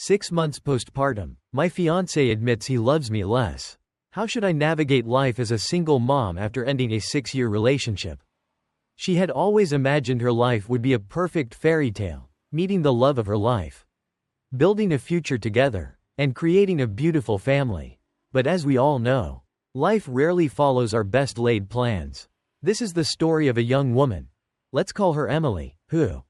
6 months postpartum, my fiancé admits he loves me less. How should I navigate life as a single mom after ending a 6-year relationship? She had always imagined her life would be a perfect fairy tale, meeting the love of her life, building a future together, and creating a beautiful family. But as we all know, life rarely follows our best laid plans. This is the story of a young woman, let's call her Emily, who,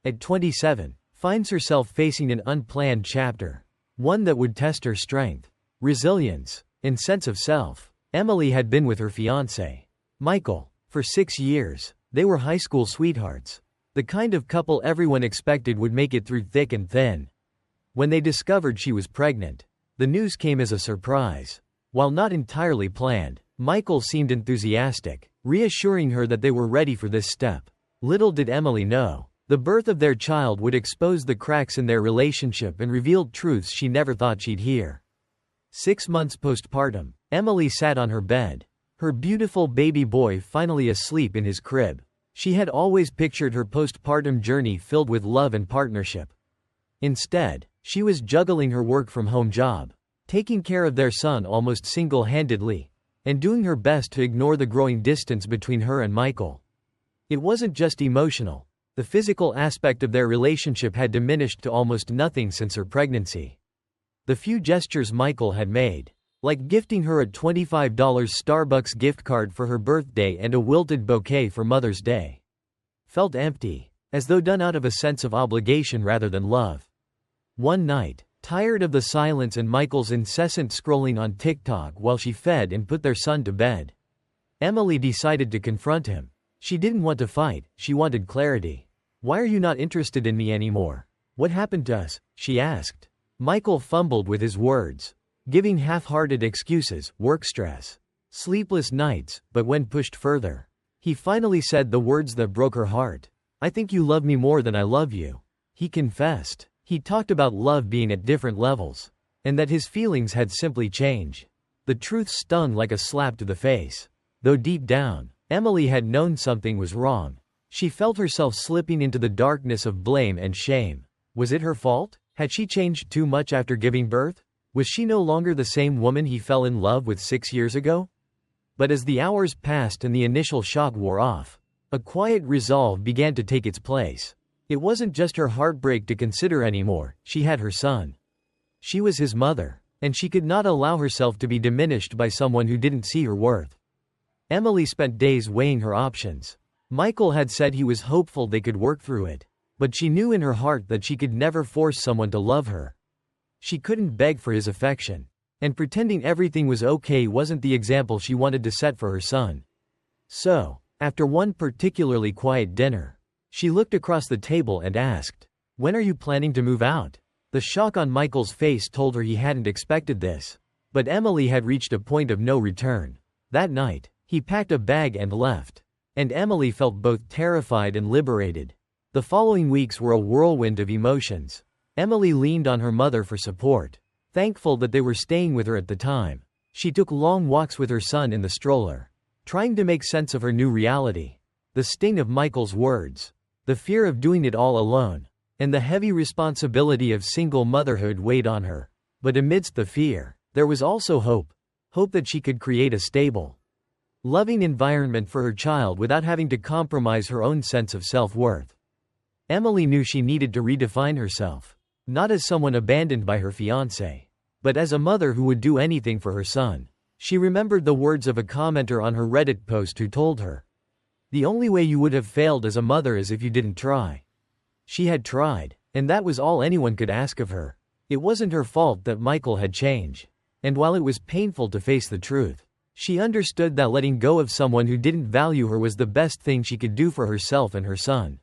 at 27, finds herself facing an unplanned chapter, one that would test her strength, resilience, and sense of self. Emily had been with her fiancé, Michael, for 6 years. They were high school sweethearts, the kind of couple everyone expected would make it through thick and thin. When they discovered she was pregnant, the news came as a surprise. While not entirely planned, Michael seemed enthusiastic, reassuring her that they were ready for this step. Little did Emily know, the birth of their child would expose the cracks in their relationship and revealed truths she never thought she'd hear. 6 months postpartum, Emily sat on her bed, her beautiful baby boy finally asleep in his crib. She had always pictured her postpartum journey filled with love and partnership. Instead, she was juggling her work-from-home job, taking care of their son almost single-handedly, and doing her best to ignore the growing distance between her and Michael. It wasn't just emotional. The physical aspect of their relationship had diminished to almost nothing since her pregnancy. The few gestures Michael had made, like gifting her a $25 Starbucks gift card for her birthday and a wilted bouquet for Mother's Day, felt empty, as though done out of a sense of obligation rather than love. One night, tired of the silence and Michael's incessant scrolling on TikTok while she fed and put their son to bed, Emily decided to confront him. She didn't want to fight, she wanted clarity. "Why are you not interested in me anymore? What happened to us?" she asked. Michael fumbled with his words, giving half-hearted excuses, work stress, sleepless nights, but when pushed further, he finally said the words that broke her heart. "I think you love me more than I love you," he confessed. He talked about love being at different levels, and that his feelings had simply changed. The truth stung like a slap to the face. Though deep down, Emily had known something was wrong. She felt herself slipping into the darkness of blame and shame. Was it her fault? Had she changed too much after giving birth? Was she no longer the same woman he fell in love with 6 years ago? But as the hours passed and the initial shock wore off, a quiet resolve began to take its place. It wasn't just her heartbreak to consider anymore, she had her son. She was his mother, and she could not allow herself to be diminished by someone who didn't see her worth. Emily spent days weighing her options. Michael had said he was hopeful they could work through it, but she knew in her heart that she could never force someone to love her. She couldn't beg for his affection, and pretending everything was okay wasn't the example she wanted to set for her son. So, after one particularly quiet dinner, she looked across the table and asked, "When are you planning to move out?" The shock on Michael's face told her he hadn't expected this, but Emily had reached a point of no return. That night, he packed a bag and left, and Emily felt both terrified and liberated. The following weeks were a whirlwind of emotions. Emily leaned on her mother for support, thankful that they were staying with her at the time. She took long walks with her son in the stroller, trying to make sense of her new reality. The sting of Michael's words, the fear of doing it all alone, and the heavy responsibility of single motherhood weighed on her. But amidst the fear, there was also hope. Hope that she could create a stable, loving environment for her child without having to compromise her own sense of self-worth. Emily knew she needed to redefine herself, not as someone abandoned by her fiancé, but as a mother who would do anything for her son. She remembered the words of a commenter on her Reddit post who told her, "The only way you would have failed as a mother is if you didn't try." She had tried, and that was all anyone could ask of her. It wasn't her fault that Michael had changed, and while it was painful to face the truth, she understood that letting go of someone who didn't value her was the best thing she could do for herself and her son.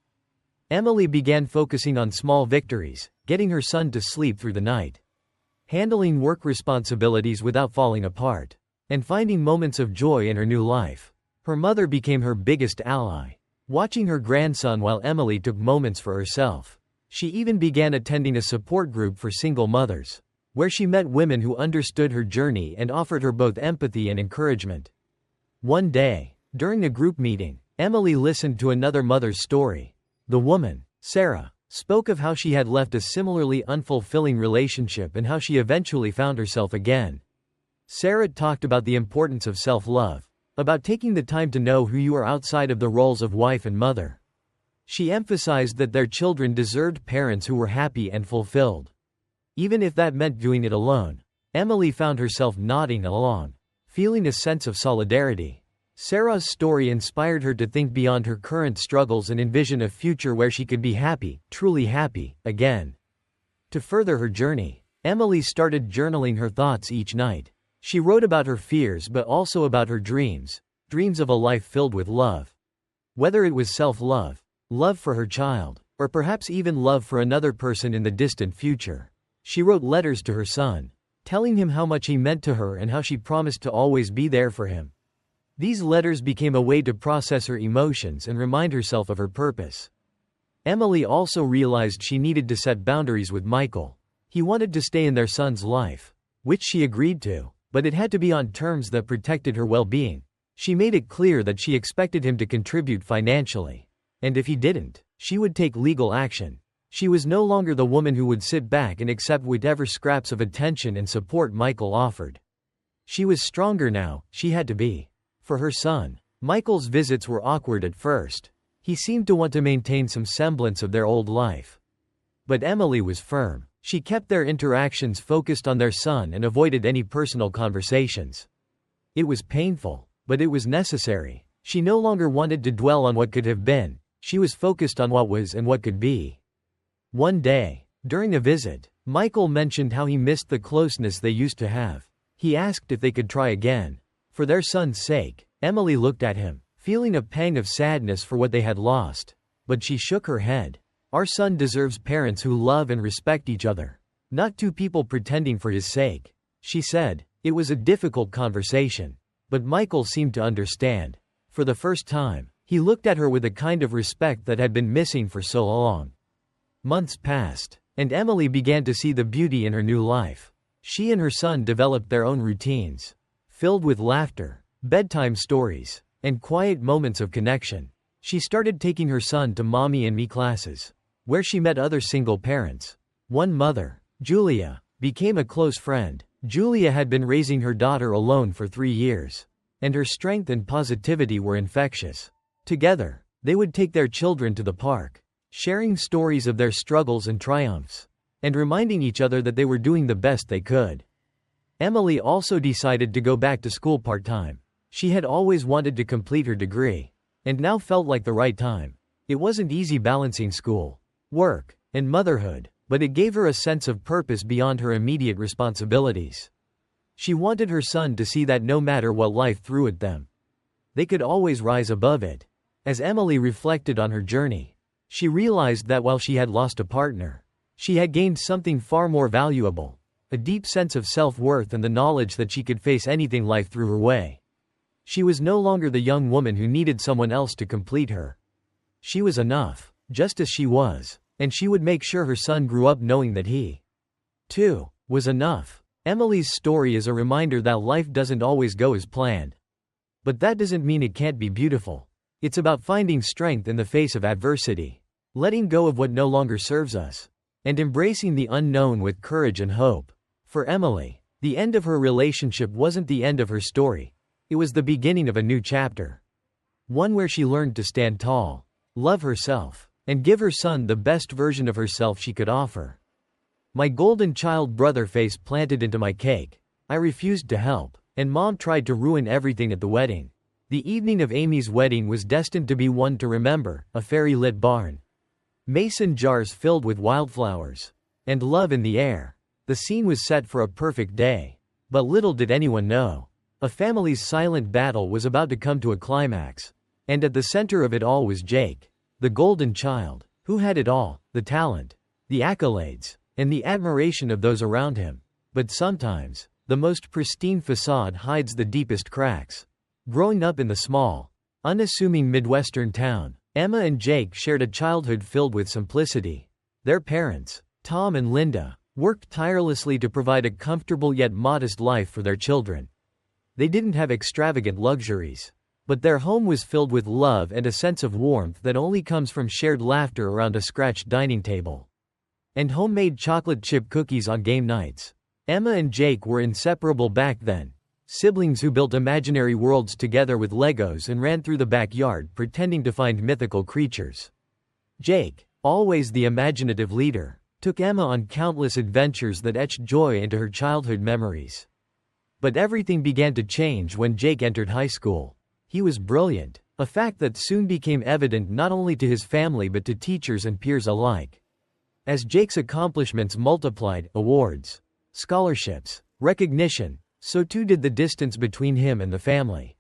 Emily began focusing on small victories, getting her son to sleep through the night, handling work responsibilities without falling apart, and finding moments of joy in her new life. Her mother became her biggest ally, watching her grandson while Emily took moments for herself. She even began attending a support group for single mothers, where she met women who understood her journey and offered her both empathy and encouragement. One day, during a group meeting, Emily listened to another mother's story. The woman, Sarah, spoke of how she had left a similarly unfulfilling relationship and how she eventually found herself again. Sarah talked about the importance of self-love, about taking the time to know who you are outside of the roles of wife and mother. She emphasized that their children deserved parents who were happy and fulfilled, even if that meant doing it alone. Emily found herself nodding along, feeling a sense of solidarity. Sarah's story inspired her to think beyond her current struggles and envision a future where she could be happy, truly happy, again. To further her journey, Emily started journaling her thoughts each night. She wrote about her fears but also about her dreams of a life filled with love. Whether it was self-love, love for her child, or perhaps even love for another person in the distant future. She wrote letters to her son, telling him how much he meant to her and how she promised to always be there for him. These letters became a way to process her emotions and remind herself of her purpose. Emily also realized she needed to set boundaries with Michael. He wanted to stay in their son's life, which she agreed to, but it had to be on terms that protected her well-being. She made it clear that she expected him to contribute financially, and if he didn't, she would take legal action. She was no longer the woman who would sit back and accept whatever scraps of attention and support Michael offered. She was stronger now, she had to be. For her son, Michael's visits were awkward at first. He seemed to want to maintain some semblance of their old life. But Emily was firm. She kept their interactions focused on their son and avoided any personal conversations. It was painful, but it was necessary. She no longer wanted to dwell on what could have been. She was focused on what was and what could be. One day, during a visit, Michael mentioned how he missed the closeness they used to have. He asked if they could try again. For their son's sake, Emily looked at him, feeling a pang of sadness for what they had lost. But she shook her head. Our son deserves parents who love and respect each other, not two people pretending for his sake, she said. It was a difficult conversation, but Michael seemed to understand. For the first time, he looked at her with a kind of respect that had been missing for so long. Months passed, and Emily began to see the beauty in her new life. She and her son developed their own routines, filled with laughter, bedtime stories, and quiet moments of connection. She started taking her son to Mommy and Me classes, where she met other single parents. One mother, Julia, became a close friend. Julia had been raising her daughter alone for 3 years, and her strength and positivity were infectious. Together, they would take their children to the park, sharing stories of their struggles and triumphs, and reminding each other that they were doing the best they could. Emily also decided to go back to school part-time. She had always wanted to complete her degree, and now felt like the right time. It wasn't easy balancing school, work, and motherhood, but it gave her a sense of purpose beyond her immediate responsibilities. She wanted her son to see that no matter what life threw at them, they could always rise above it. As Emily reflected on her journey, she realized that while she had lost a partner, she had gained something far more valuable. A deep sense of self-worth and the knowledge that she could face anything life threw her way. She was no longer the young woman who needed someone else to complete her. She was enough, just as she was, and she would make sure her son grew up knowing that he, too, was enough. Emily's story is a reminder that life doesn't always go as planned. But that doesn't mean it can't be beautiful. It's about finding strength in the face of adversity, letting go of what no longer serves us, and embracing the unknown with courage and hope. For Emily, the end of her relationship wasn't the end of her story. It was the beginning of a new chapter. One where she learned to stand tall, love herself, and give her son the best version of herself she could offer. My golden child brother face planted into my cake. I refused to help, and Mom tried to ruin everything at the wedding. The evening of Amy's wedding was destined to be one to remember, a fairy-lit barn, mason jars filled with wildflowers, and love in the air. The scene was set for a perfect day. But little did anyone know, a family's silent battle was about to come to a climax. And at the center of it all was Jake, the golden child, who had it all, the talent, the accolades, and the admiration of those around him. But sometimes, the most pristine facade hides the deepest cracks. Growing up in the small, unassuming Midwestern town, Emma and Jake shared a childhood filled with simplicity. Their parents, Tom and Linda, worked tirelessly to provide a comfortable yet modest life for their children. They didn't have extravagant luxuries, But their home was filled with love and a sense of warmth that only comes from shared laughter around a scratched dining table. And homemade chocolate chip cookies on game nights. Emma and Jake were inseparable back then. Siblings who built imaginary worlds together with Legos and ran through the backyard pretending to find mythical creatures. Jake, always the imaginative leader, took Emma on countless adventures that etched joy into her childhood memories. But everything began to change when Jake entered high school. He was brilliant, a fact that soon became evident not only to his family but to teachers and peers alike. As Jake's accomplishments multiplied, awards, scholarships, recognition, so too did the distance between him and the family.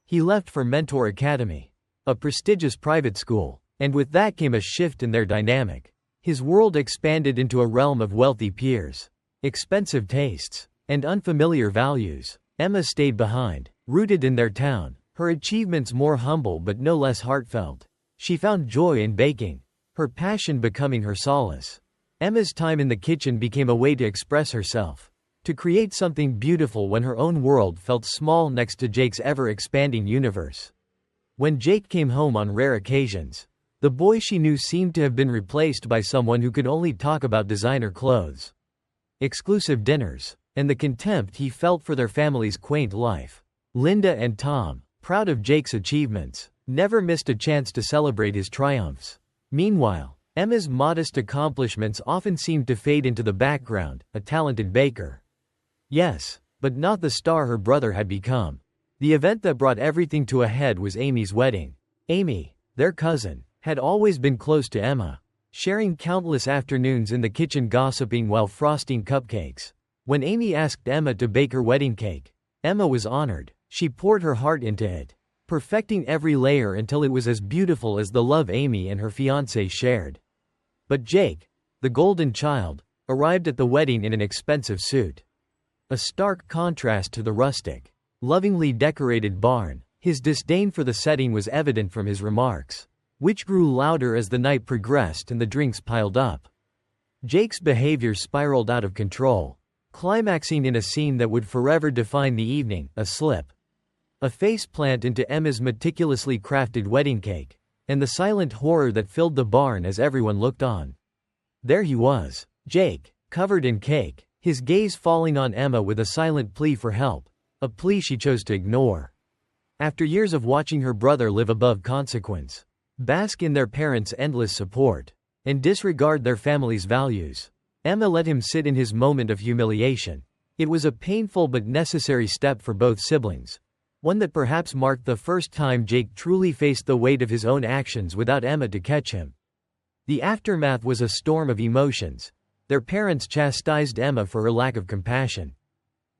He left for Mentor Academy, a prestigious private school, and with that came a shift in their dynamic. His world expanded into a realm of wealthy peers, expensive tastes, and unfamiliar values. Emma stayed behind, rooted in their town, her achievements more humble but no less heartfelt. She found joy in baking, her passion becoming her solace. Emma's time in the kitchen became a way to express herself, to create something beautiful when her own world felt small next to Jake's ever-expanding universe. When Jake came home on rare occasions, the boy she knew seemed to have been replaced by someone who could only talk about designer clothes, exclusive dinners, and the contempt he felt for their family's quaint life. Linda and Tom, proud of Jake's achievements, never missed a chance to celebrate his triumphs. Meanwhile, Emma's modest accomplishments often seemed to fade into the background, a talented baker. Yes, but not the star her brother had become. The event that brought everything to a head was Amy's wedding. Amy, their cousin, had always been close to Emma, sharing countless afternoons in the kitchen gossiping while frosting cupcakes. When Amy asked Emma to bake her wedding cake, Emma was honored. She poured her heart into it, perfecting every layer until it was as beautiful as the love Amy and her fiancé shared. But Jake, the golden child, arrived at the wedding in an expensive suit. A stark contrast to the rustic, lovingly decorated barn. His disdain for the setting was evident from his remarks, which grew louder as the night progressed and the drinks piled up. Jake's behavior spiraled out of control, climaxing in a scene that would forever define the evening: a slip, a faceplant into Emma's meticulously crafted wedding cake, and the silent horror that filled the barn as everyone looked on. There he was, Jake, covered in cake, his gaze falling on Emma with a silent plea for help, a plea she chose to ignore. After years of watching her brother live above consequence, bask in their parents' endless support, and disregard their family's values, Emma let him sit in his moment of humiliation. It was a painful but necessary step for both siblings, one that perhaps marked the first time Jake truly faced the weight of his own actions without Emma to catch him. The aftermath was a storm of emotions. Their parents chastised Emma for her lack of compassion.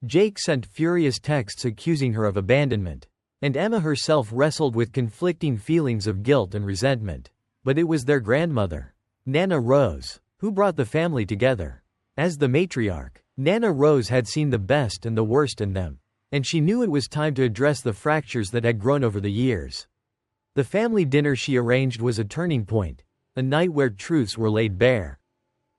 Jake sent furious texts accusing her of abandonment, and Emma herself wrestled with conflicting feelings of guilt and resentment. But it was their grandmother, Nana Rose, who brought the family together. As the matriarch, Nana Rose had seen the best and the worst in them, and she knew it was time to address the fractures that had grown over the years. The family dinner she arranged was a turning point, a night where truths were laid bare.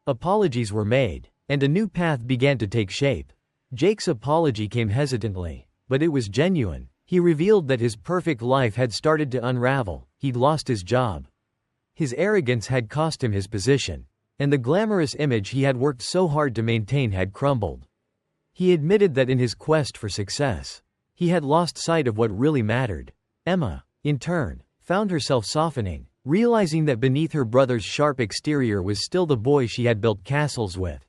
Apologies were made, and a new path began to take shape. Jake's apology came hesitantly, but it was genuine. He revealed that his perfect life had started to unravel. He'd lost his job. His arrogance had cost him his position, and the glamorous image he had worked so hard to maintain had crumbled. He admitted that in his quest for success, he had lost sight of what really mattered. Emma, in turn, found herself softening, realizing that beneath her brother's sharp exterior was still the boy she had built castles with,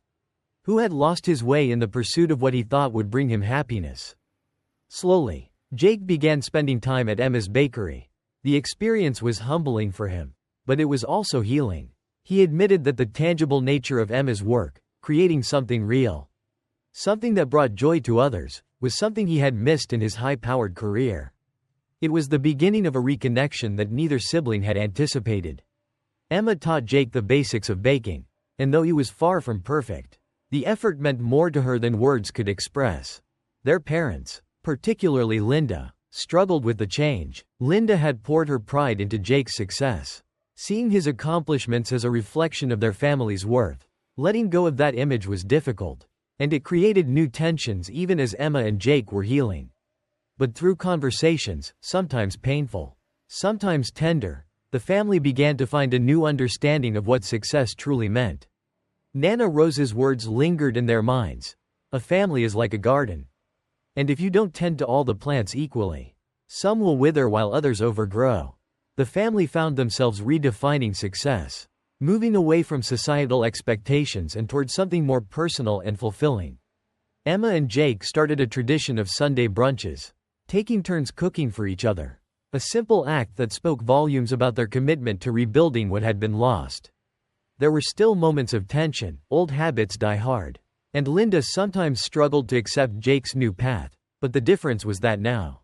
who had lost his way in the pursuit of what he thought would bring him happiness. Slowly, Jake began spending time at Emma's bakery. The experience was humbling for him, but it was also healing. He admitted that the tangible nature of Emma's work, creating something real, something that brought joy to others, was something he had missed in his high-powered career. It was the beginning of a reconnection that neither sibling had anticipated. Emma taught Jake the basics of baking, and though he was far from perfect, the effort meant more to her than words could express. Their parents, particularly Linda, struggled with the change. Linda had poured her pride into Jake's success, seeing his accomplishments as a reflection of their family's worth. Letting go of that image was difficult, and it created new tensions even as Emma and Jake were healing. But through conversations, sometimes painful, sometimes tender, the family began to find a new understanding of what success truly meant. Nana Rose's words lingered in their minds. A family is like a garden. And if you don't tend to all the plants equally, some will wither while others overgrow. The family found themselves redefining success, moving away from societal expectations and towards something more personal and fulfilling. Emma and Jake started a tradition of Sunday brunches, taking turns cooking for each other. A simple act that spoke volumes about their commitment to rebuilding what had been lost. There were still moments of tension, old habits die hard. And Linda sometimes struggled to accept Jake's new path, but the difference was that now,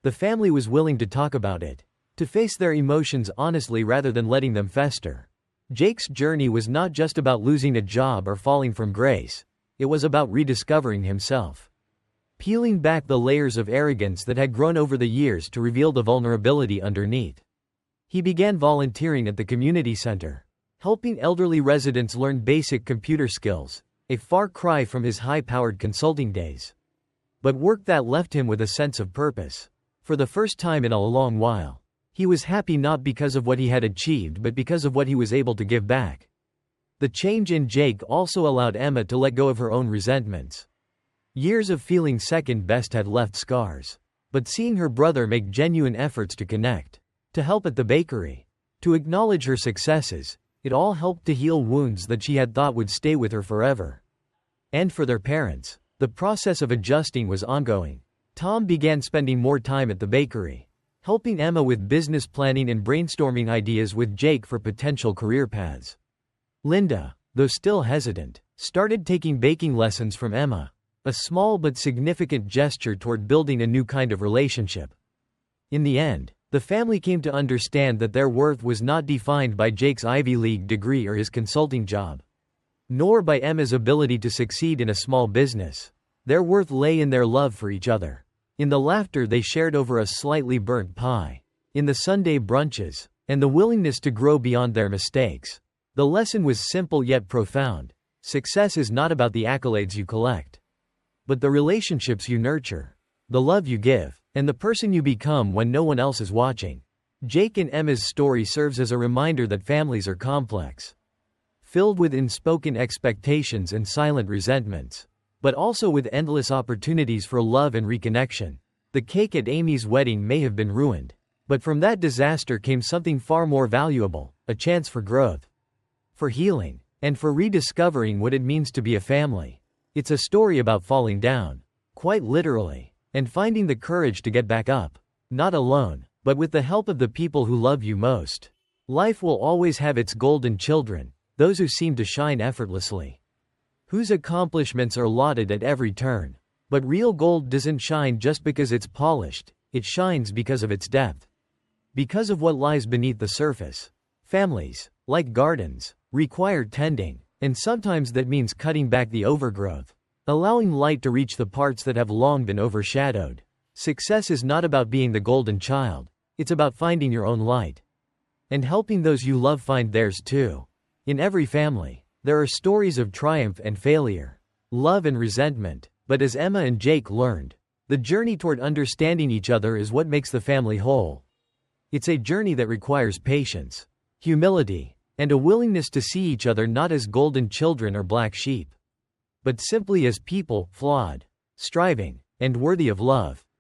the family was willing to talk about it, to face their emotions honestly rather than letting them fester. Jake's journey was not just about losing a job or falling from grace, it was about rediscovering himself. Peeling back the layers of arrogance that had grown over the years to reveal the vulnerability underneath. He began volunteering at the community center, helping elderly residents learn basic computer skills, a far cry from his high-powered consulting days. But work that left him with a sense of purpose. For the first time in a long while, he was happy not because of what he had achieved but because of what he was able to give back. The change in Jake also allowed Emma to let go of her own resentments. Years of feeling second best had left scars. But seeing her brother make genuine efforts to connect, to help at the bakery, to acknowledge her successes, it all helped to heal wounds that she had thought would stay with her forever. And for their parents, the process of adjusting was ongoing. Tom began spending more time at the bakery, helping Emma with business planning and brainstorming ideas with Jake for potential career paths. Linda, though still hesitant, started taking baking lessons from Emma, a small but significant gesture toward building a new kind of relationship. In the end, the family came to understand that their worth was not defined by Jake's Ivy League degree or his consulting job, nor by Emma's ability to succeed in a small business. Their worth lay in their love for each other, in the laughter they shared over a slightly burnt pie, in the Sunday brunches, and the willingness to grow beyond their mistakes. The lesson was simple yet profound. Success is not about the accolades you collect, but the relationships you nurture, the love you give, and the person you become when no one else is watching. Jake and Emma's story serves as a reminder that families are complex, filled with unspoken expectations and silent resentments, but also with endless opportunities for love and reconnection. The cake at Amy's wedding may have been ruined, but from that disaster came something far more valuable, a chance for growth, for healing, and for rediscovering what it means to be a family. It's a story about falling down, quite literally, and finding the courage to get back up, not alone, but with the help of the people who love you most. Life will always have its golden children, those who seem to shine effortlessly, whose accomplishments are lauded at every turn. But real gold doesn't shine just because it's polished, it shines because of its depth, because of what lies beneath the surface. Families, like gardens, require tending, and sometimes that means cutting back the overgrowth, allowing light to reach the parts that have long been overshadowed. Success is not about being the golden child, it's about finding your own light, and helping those you love find theirs too. In every family, there are stories of triumph and failure, love and resentment, but as Emma and Jake learned, the journey toward understanding each other is what makes the family whole. It's a journey that requires patience, humility, and a willingness to see each other not as golden children or black sheep, but simply as people, flawed, striving, and worthy of love.